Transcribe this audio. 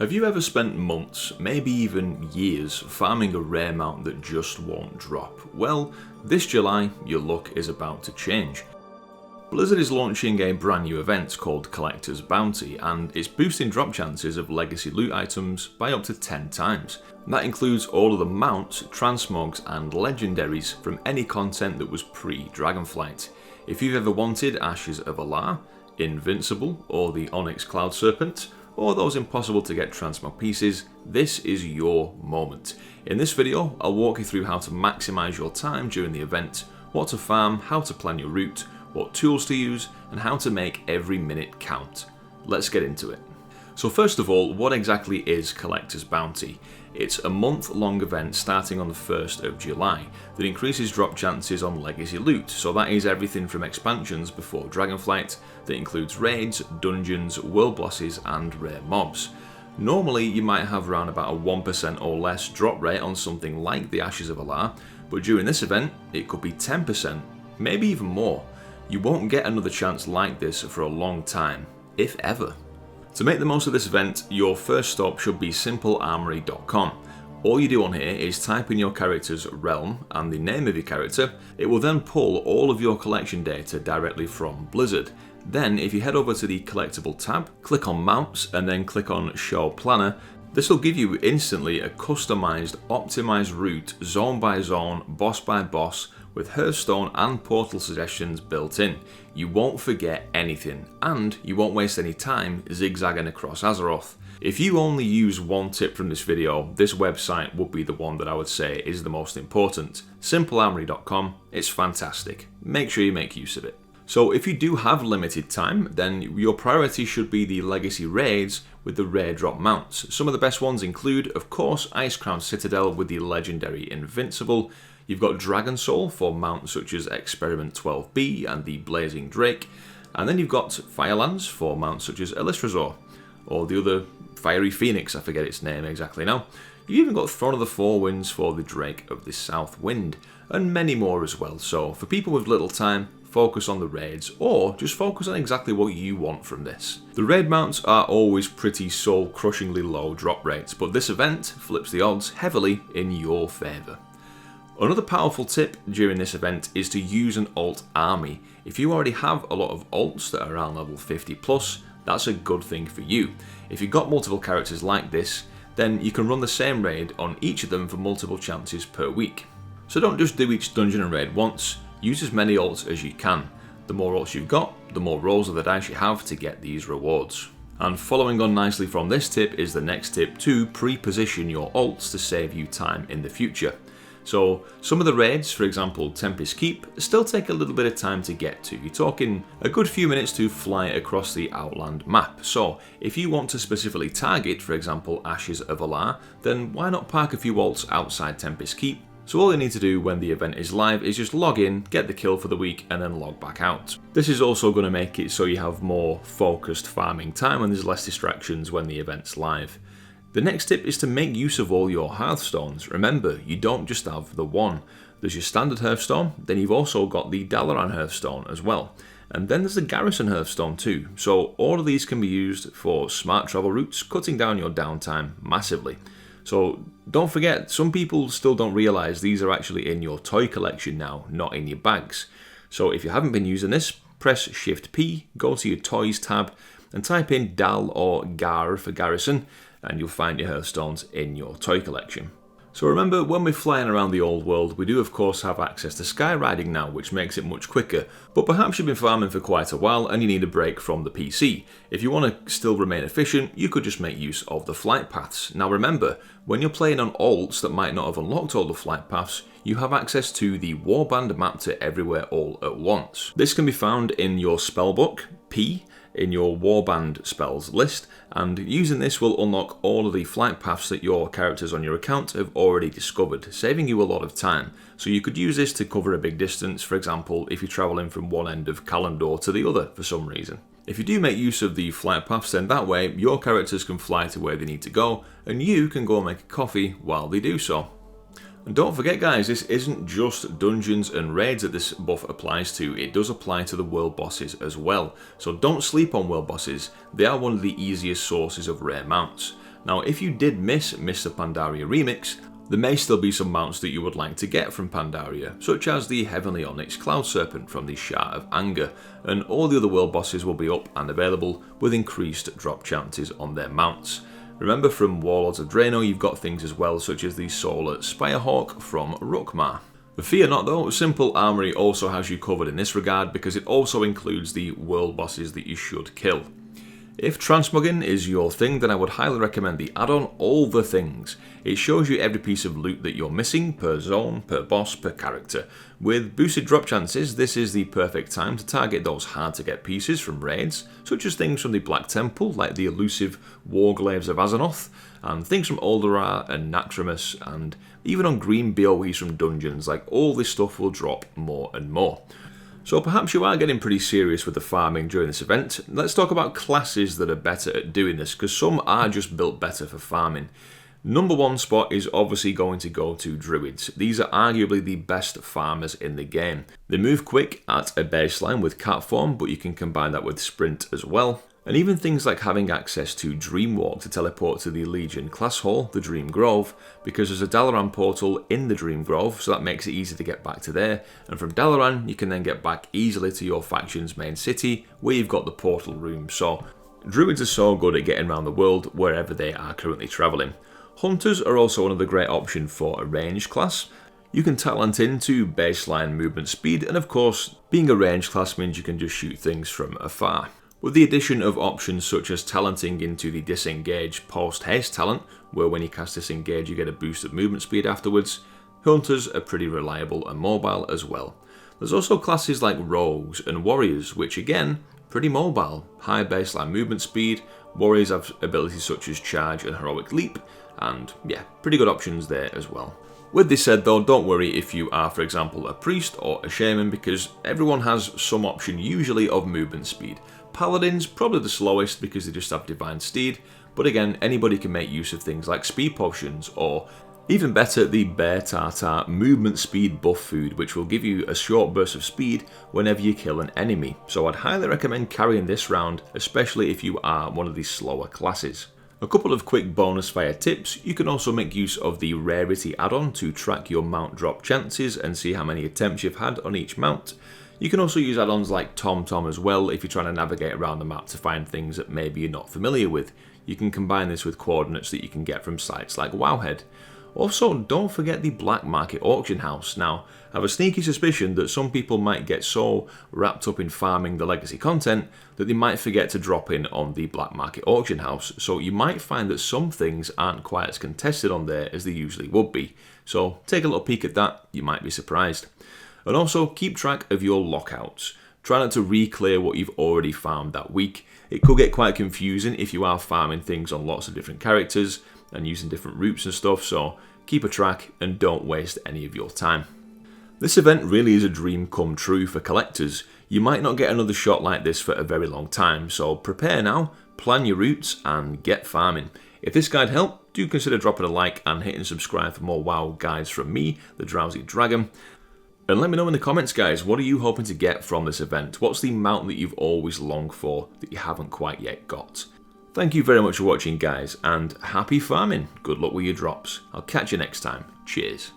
Have you ever spent months, maybe even years, farming a rare mount that just won't drop? Well, this July, your luck is about to change. Blizzard is launching a brand new event called Collector's Bounty, and it's boosting drop chances of legacy loot items by up to 10 times. That includes all of the mounts, transmogs and legendaries from any content that was pre-Dragonflight. If you've ever wanted Ashes of Alar, Invincible, or the Onyx Cloud Serpent, or those impossible to get transmog pieces, this is your moment. In this video, I'll walk you through how to maximise your time during the event, what to farm, how to plan your route, what tools to use, and how to make every minute count. Let's get into it. So first of all, what exactly is Collector's Bounty? It's a month-long event starting on the 1st of July that increases drop chances on legacy loot, so that is everything from expansions before Dragonflight that includes raids, dungeons, world bosses and rare mobs. Normally you might have around about a 1% or less drop rate on something like the Ashes of Alar, but during this event it could be 10%, maybe even more. You won't get another chance like this for a long time, if ever. To make the most of this event, your first stop should be simplearmory.com. All you do on here is type in your character's realm and the name of your character. It will then pull all of your collection data directly from Blizzard. Then if you head over to the collectible tab, click on mounts and then click on show planner, this will give you instantly a customized, optimized route zone by zone, boss by boss, with Hearthstone and portal suggestions built in. You won't forget anything, and you won't waste any time zigzagging across Azeroth. If you only use one tip from this video, this website would be the one that I would say is the most important. Simplearmory.com, it's fantastic. Make sure you make use of it. So if you do have limited time, then your priority should be the legacy raids with the rare drop mounts. Some of the best ones include, of course, Icecrown Citadel with the legendary Invincible. You've got Dragon Soul for mounts such as Experiment 12B and the Blazing Drake. And then you've got Firelands for mounts such as Elistrazor, or the other Fiery Phoenix, I forget its name exactly now. You've even got Throne of the Four Winds for the Drake of the South Wind, and many more as well. So for people with little time, focus on the raids, or just focus on exactly what you want from this. The raid mounts are always pretty soul-crushingly low drop rates, but this event flips the odds heavily in your favour. Another powerful tip during this event is to use an alt army. If you already have a lot of alts that are around level 50 plus, that's a good thing for you. If you've got multiple characters like this, then you can run the same raid on each of them for multiple chances per week. So don't just do each dungeon and raid once, use as many alts as you can. The more alts you've got, the more rolls of the dice you have to get these rewards. And following on nicely from this tip is the next tip to pre-position your alts to save you time in the future. So some of the raids, for example Tempest Keep, still take a little bit of time to get to. You're talking a good few minutes to fly across the Outland map. So if you want to specifically target, for example, Ashes of Alar, then why not park a few alts outside Tempest Keep? So all you need to do when the event is live is just log in, get the kill for the week, and then log back out. This is also going to make it so you have more focused farming time and there's less distractions when the event's live. The next tip is to make use of all your Hearthstones. Remember, you don't just have the one. There's your standard Hearthstone, then you've also got the Dalaran Hearthstone as well. And then there's the Garrison Hearthstone too. So all of these can be used for smart travel routes, cutting down your downtime massively. So don't forget, some people still don't realise these are actually in your toy collection now, not in your bags. So if you haven't been using this, press Shift P, go to your Toys tab, and type in Dal or Gar for Garrison, and you'll find your Hearthstones in your toy collection. So remember, when we're flying around the old world, we do of course have access to skyriding now, which makes it much quicker, but perhaps you've been farming for quite a while and you need a break from the PC. If you want to still remain efficient, you could just make use of the flight paths. Now remember, when you're playing on alts that might not have unlocked all the flight paths, you have access to the warband map to everywhere all at once. This can be found in your spellbook, P, in your warband spells list, and using this will unlock all of the flight paths that your characters on your account have already discovered, saving you a lot of time. So you could use this to cover a big distance, for example if you're travelling from one end of Kalimdor to the other for some reason. If you do make use of the flight paths, then that way your characters can fly to where they need to go, and you can go make a coffee while they do so. And don't forget guys, this isn't just dungeons and raids that this buff applies to, it does apply to the world bosses as well. So don't sleep on world bosses, they are one of the easiest sources of rare mounts. Now if you did miss Mr. Pandaria Remix, there may still be some mounts that you would like to get from Pandaria, such as the Heavenly Onyx Cloud Serpent from the Shard of Anger, and all the other world bosses will be up and available with increased drop chances on their mounts. Remember, from Warlords of Draenor you've got things as well, such as the Solar Spirehawk from Rukmar. Fear not though, Simple Armory also has you covered in this regard because it also includes the world bosses that you should kill. If transmogging is your thing, then I would highly recommend the add-on All the Things. It shows you every piece of loot that you're missing, per zone, per boss, per character. With boosted drop chances, this is the perfect time to target those hard to get pieces from raids, such as things from the Black Temple, like the elusive Warglaives of Azeroth, and things from Alderaan and Naxxramas, and even on green BOEs from dungeons. Like, all this stuff will drop more and more. So perhaps you are getting pretty serious with the farming during this event. Let's talk about classes that are better at doing this, because some are just built better for farming. Number one spot is obviously going to go to Druids. These are arguably the best farmers in the game. They move quick at a baseline with cat form, but you can combine that with sprint as well. And even things like having access to Dreamwalk to teleport to the Legion class hall, the Dream Grove, because there's a Dalaran portal in the Dream Grove, so that makes it easy to get back to there. And from Dalaran, you can then get back easily to your faction's main city, where you've got the portal room. So Druids are so good at getting around the world wherever they are currently travelling. Hunters are also another great option for a ranged class. You can talent into baseline movement speed, and of course, being a ranged class means you can just shoot things from afar. With the addition of options such as talenting into the Disengage post-haste talent, where when you cast Disengage you get a boost of movement speed afterwards, Hunters are pretty reliable and mobile as well. There's also classes like Rogues and Warriors, which again, pretty mobile. High baseline movement speed, Warriors have abilities such as Charge and Heroic Leap, and yeah, pretty good options there as well. With this said though, don't worry if you are, for example, a Priest or a Shaman, because everyone has some option usually of movement speed. Paladins, probably the slowest because they just have Divine Steed, but again, anybody can make use of things like speed potions, or even better, the Bear Tartar movement speed buff food, which will give you a short burst of speed whenever you kill an enemy. So I'd highly recommend carrying this round, especially if you are one of these slower classes. A couple of quick bonus fire tips: you can also make use of the Rarity add-on to track your mount drop chances and see how many attempts you've had on each mount. You can also use add-ons like TomTom as well if you're trying to navigate around the map to find things that maybe you're not familiar with. You can combine this with coordinates that you can get from sites like Wowhead. Also, don't forget the Black Market Auction House. Now, I have a sneaky suspicion that some people might get so wrapped up in farming the legacy content that they might forget to drop in on the Black Market Auction House, so you might find that some things aren't quite as contested on there as they usually would be. So take a little peek at that, you might be surprised. And also, keep track of your lockouts. Try not to re-clear what you've already farmed that week. It could get quite confusing if you are farming things on lots of different characters and using different routes and stuff, so keep a track and don't waste any of your time. This event really is a dream come true for collectors. You might not get another shot like this for a very long time, so prepare now, plan your routes and get farming. If this guide helped, do consider dropping a like and hitting subscribe for more WoW guides from me, the Drowsy Dragon. And let me know in the comments, guys, what are you hoping to get from this event? What's the mount that you've always longed for that you haven't quite yet got? Thank you very much for watching, guys, and happy farming. Good luck with your drops. I'll catch you next time. Cheers.